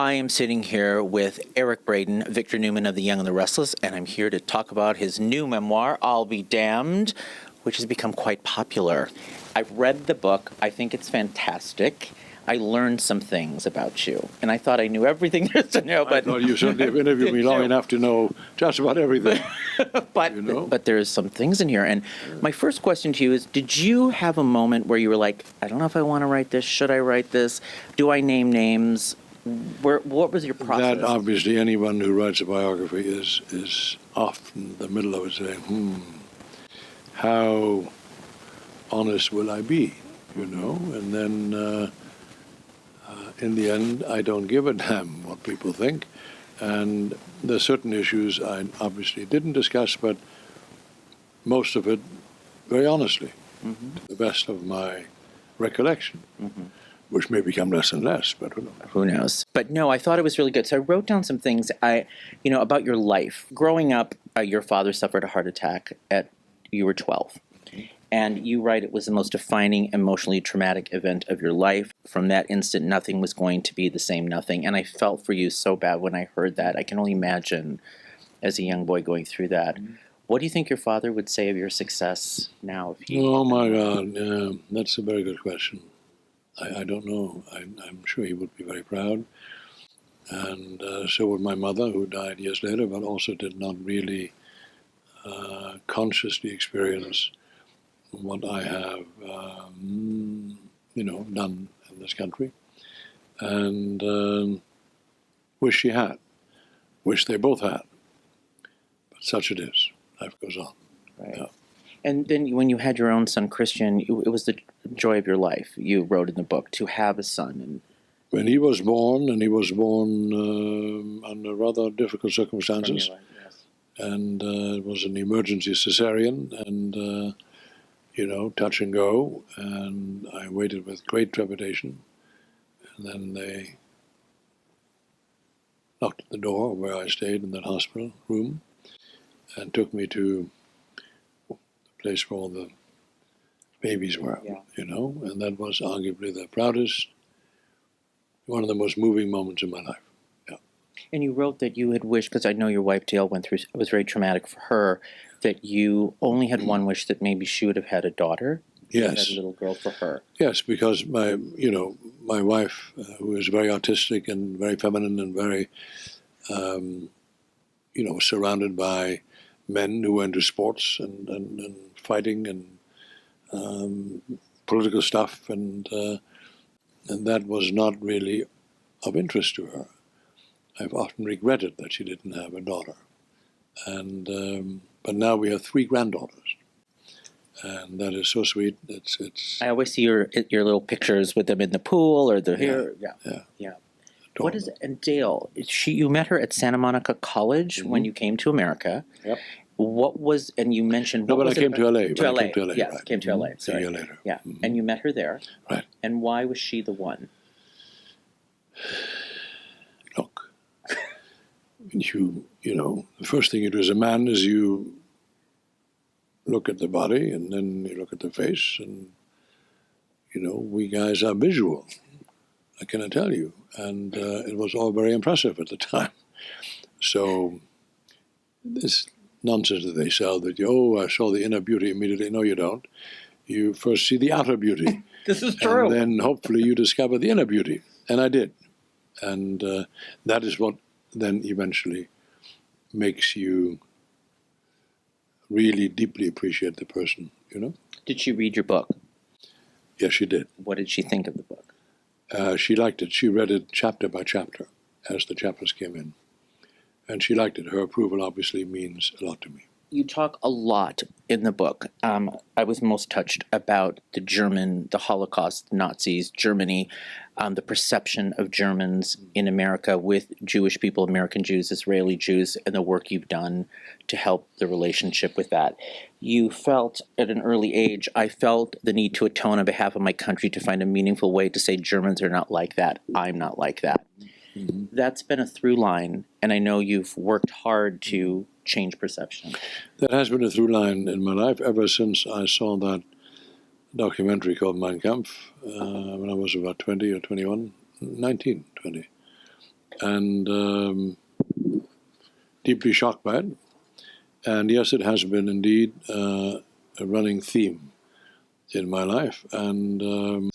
I am sitting here with Eric Braeden, Victor Newman of The Young and the Restless, and I'm here to talk about his new memoir, I'll Be Damned, which has become quite popular. I've read the book. I think it's fantastic. I learned some things about you, and I thought I knew everything there is to know. But I thought you certainly have interviewed me long enough to know just about everything. But there's some things in here. And my first question to you is, did you have a moment where you were like, I don't know if I want to write this. Should I write this? Do I name names? What was your process? That obviously anyone who writes a biography is often in the middle of it saying, how honest will I be? And then in the end, I don't give a damn what people think. And there's certain issues I obviously didn't discuss, but most of it very honestly, to the best of my recollection, which may become less and less, but who knows? Who knows? But no, I thought it was really good. So I wrote down some things about your life. Growing up, your father suffered a heart attack you were 12. And you write it was the most defining, emotionally traumatic event of your life. From that instant, nothing was going to be the same nothing. And I felt for you so bad when I heard that. I can only imagine as a young boy going through that. What do you think your father would say of your success now? Oh, my God. Yeah, that's a very good question. I don't know. I'm sure he would be very proud. And so would my mother, who died years later, but also did not really consciously experience what I have, done in this country, and wish she had, wish they both had, but such it is. Life goes on. Right. Yeah. And then when you had your own son, Christian, it was the joy of your life. You wrote in the book to have a son. And when he was born, under rather difficult circumstances, life, yes. And it was an emergency cesarean, and touch and go, and I waited with great trepidation, and then they knocked at the door where I stayed in that hospital room and took me to the place where all the babies were, and that was arguably the proudest, one of the most moving moments in my life. Yeah. And you wrote that you had wished, because I know your wife Dale went through, it was very traumatic for her, that you only had one wish, that maybe she would have had a daughter. Yes. Had a little girl for her. Yes, because my wife, who is very artistic and very feminine and very, surrounded by men who were into sports and fighting and political stuff, and that was not really of interest to her. I've often regretted that she didn't have a daughter, and but now we have 3 granddaughters, and that is so sweet. It's. I always see your little pictures with them in the pool or the hair. Yeah. What is it? And Dale, you met her at Santa Monica College when you came to America. Yep. What was, and you mentioned... No, but I came to L.A. To LA. Yeah, right. Came to L.A. Sorry. A year later. Yeah, and you met her there. Right. And why was she the one? Look, the first thing you do as a man is you look at the body, and then you look at the face, and, we guys are visual, I cannot tell you. And it was all very impressive at the time. So this nonsense that they sell, that I saw the inner beauty immediately. No, you don't. You first see the outer beauty. This is true. And then hopefully you discover the inner beauty. And I did. And that is what then eventually makes you really deeply appreciate the person, Did she read your book? Yes, she did. What did she think of the book? She liked it. She read it chapter by chapter as the chapters came in. And she liked it. Her approval obviously means a lot to me. You talk a lot in the book. I was most touched about the Holocaust, Nazis, Germany, the perception of Germans in America with Jewish people, American Jews, Israeli Jews, and the work you've done to help the relationship with that. You felt at an early age, I felt the need to atone on behalf of my country to find a meaningful way to say Germans are not like that. I'm not like that. Mm-hmm. That's been a through line, and I know you've worked hard to change perception. That has been a through line in my life ever since I saw that documentary called Mein Kampf when I was about 20 or 21, 19, 20. and deeply shocked by it. And yes, it has been indeed a running theme in my life. And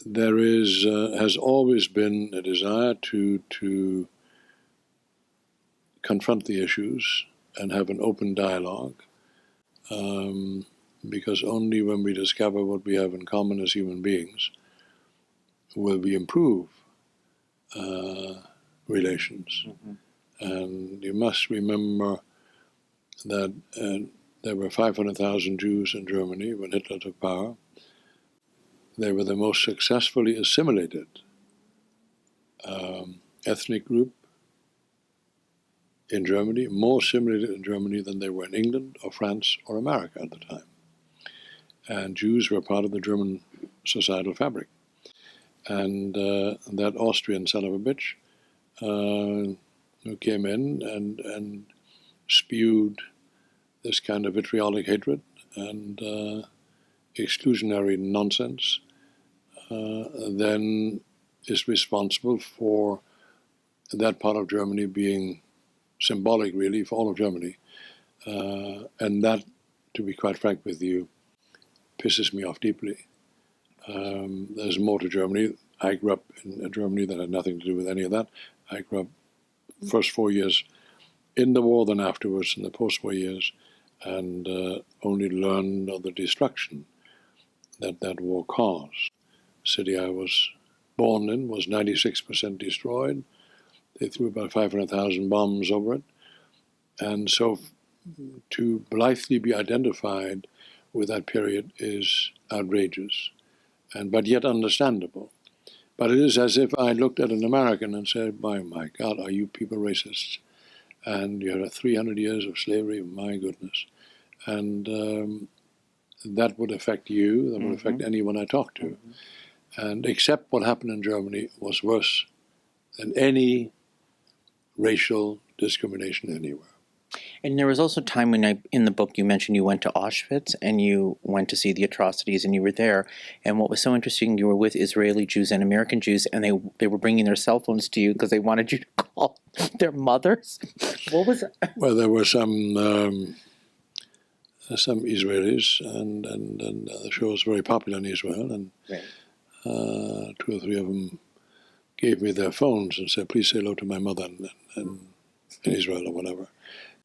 there has always been a desire to confront the issues and have an open dialogue, because only when we discover what we have in common as human beings will we improve relations. Mm-hmm. And you must remember that there were 500,000 Jews in Germany when Hitler took power. They were the most successfully assimilated ethnic group in Germany, more assimilated in Germany than they were in England or France or America at the time. And Jews were part of the German societal fabric. And that Austrian son of a bitch who came in and spewed this kind of vitriolic hatred and exclusionary nonsense, then is responsible for that part of Germany being symbolic, really, for all of Germany. And that, to be quite frank with you, pisses me off deeply. There's more to Germany. I grew up in a Germany that had nothing to do with any of that. I grew up first 4 years in the war, then afterwards in the post-war years, and only learned of the destruction that that war caused. The city I was born in was 96% destroyed. They threw about 500,000 bombs over it. And so to blithely be identified with that period is outrageous, but yet understandable. But it is as if I looked at an American and said, my God, are you people racists? And you had 300 years of slavery, my goodness. And that would affect you, that would affect anyone I talk to. And except what happened in Germany was worse than any racial discrimination anywhere. And there was also time when in the book you mentioned you went to Auschwitz and you went to see the atrocities and you were there. And what was so interesting, you were with Israeli Jews and American Jews, and they were bringing their cell phones to you because they wanted you to call their mothers. What was it? Well, there were some Israelis, and the show was very popular in Israel, and Right. 2 or 3 of them gave me their phones and said, please say hello to my mother in Israel or whatever.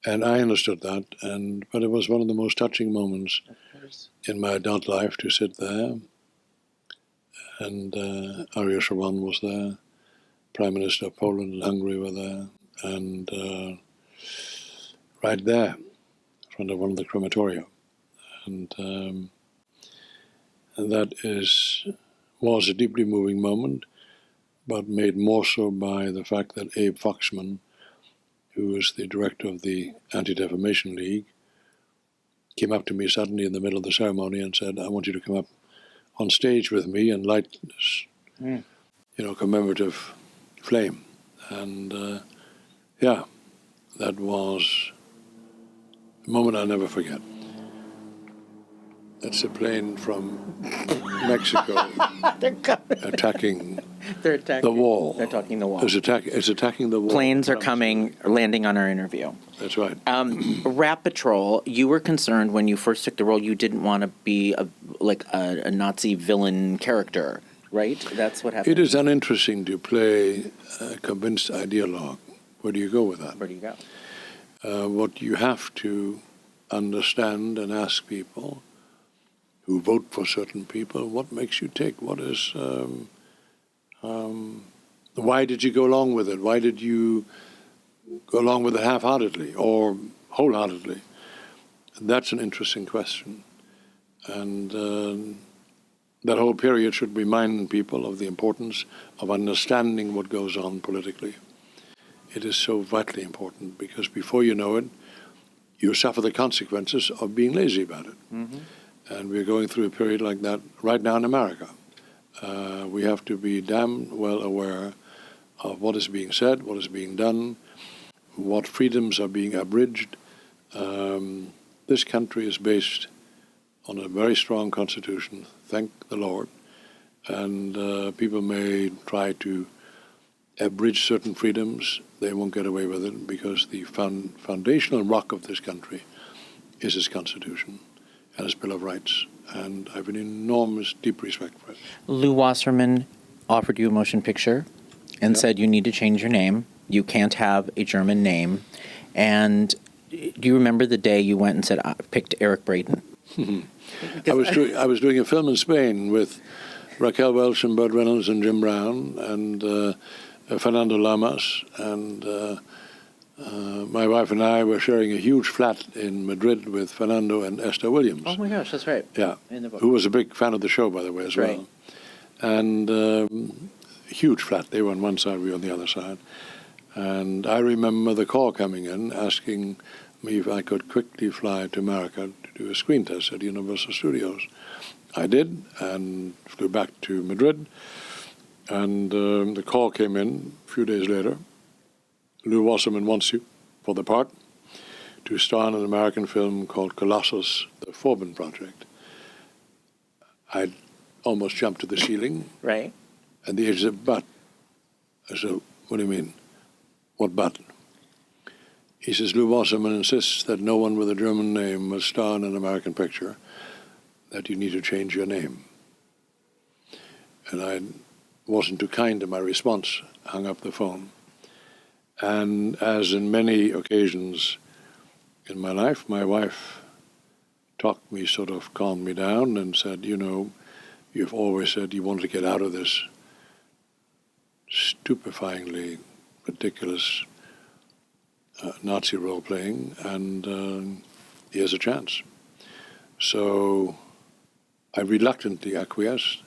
And I understood that, but it was one of the most touching moments in my adult life to sit there. And Ariel Sharon was there, Prime Minister of Poland and Hungary were there, and right there, in front of one of the crematoria. And that was a deeply moving moment, but made more so by the fact that Abe Foxman, who was the director of the Anti-Defamation League, came up to me suddenly in the middle of the ceremony and said, I want you to come up on stage with me and light this, commemorative flame. And that was a moment I'll never forget. That's a plane from Mexico attacking the wall. They're attacking the wall. It's attacking the wall. Planes are coming, landing on our interview. That's right. Rat Patrol, you were concerned when you first took the role you didn't want to be a Nazi villain character, right? That's what happened. It is uninteresting to play a convinced ideologue. Where do you go with that? Where do you go? What you have to understand and ask people who vote for certain people, what makes you tick? What is, why did you go along with it? Why did you go along with it half-heartedly or wholeheartedly? That's an interesting question. And that whole period should remind people of the importance of understanding what goes on politically. It is so vitally important because before you know it, you suffer the consequences of being lazy about it. Mm-hmm. And we're going through a period like that right now in America. We have to be damn well aware of what is being said, what is being done, what freedoms are being abridged. This country is based on a very strong constitution, thank the Lord. And people may try to abridge certain freedoms, they won't get away with it because the foundational rock of this country is its Constitution and its Bill of Rights. And I have an enormous, deep respect for it. Lou Wasserman offered you a motion picture and said you need to change your name. You can't have a German name. And do you remember the day you went and said, I picked Eric Braeden? I was doing a film in Spain with Raquel Welch and Burt Reynolds and Jim Brown and Fernando Lamas, and my wife and I were sharing a huge flat in Madrid with Fernando and Esther Williams. Oh my gosh, that's right. Yeah, In the book. who was a big fan of the show, by the way, as Right. well. And a huge flat. They were on one side, we were on the other side. And I remember the call coming in asking me if I could quickly fly to America to do a screen test at Universal Studios. I did, and flew back to Madrid. And the call came in a few days later. Lou Wasserman wants you for the part to star in an American film called Colossus, the Forbin Project. I almost jumped to the ceiling. Right. And the agent said, but. I said, what do you mean? What but? He says, Lou Wasserman insists that no one with a German name must star in an American picture, that you need to change your name. And I wasn't too kind in my response, hung up the phone. And as in many occasions in my life, my wife talked me, sort of calmed me down and said, you know, you've always said you wanted to get out of this stupefyingly ridiculous Nazi role-playing, and here's a chance. So I reluctantly acquiesced,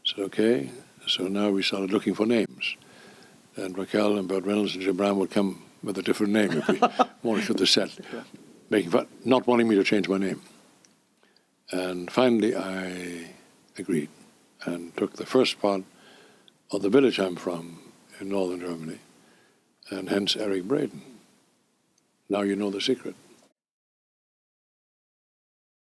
said, okay. So now we started looking for names. And Raquel and Burt Reynolds and Jim Brown would come with a different name if we wanted to the set, making fun, not wanting me to change my name. And finally I agreed and took the first part of the village I'm from in northern Germany, and hence Eric Braeden. Now you know the secret.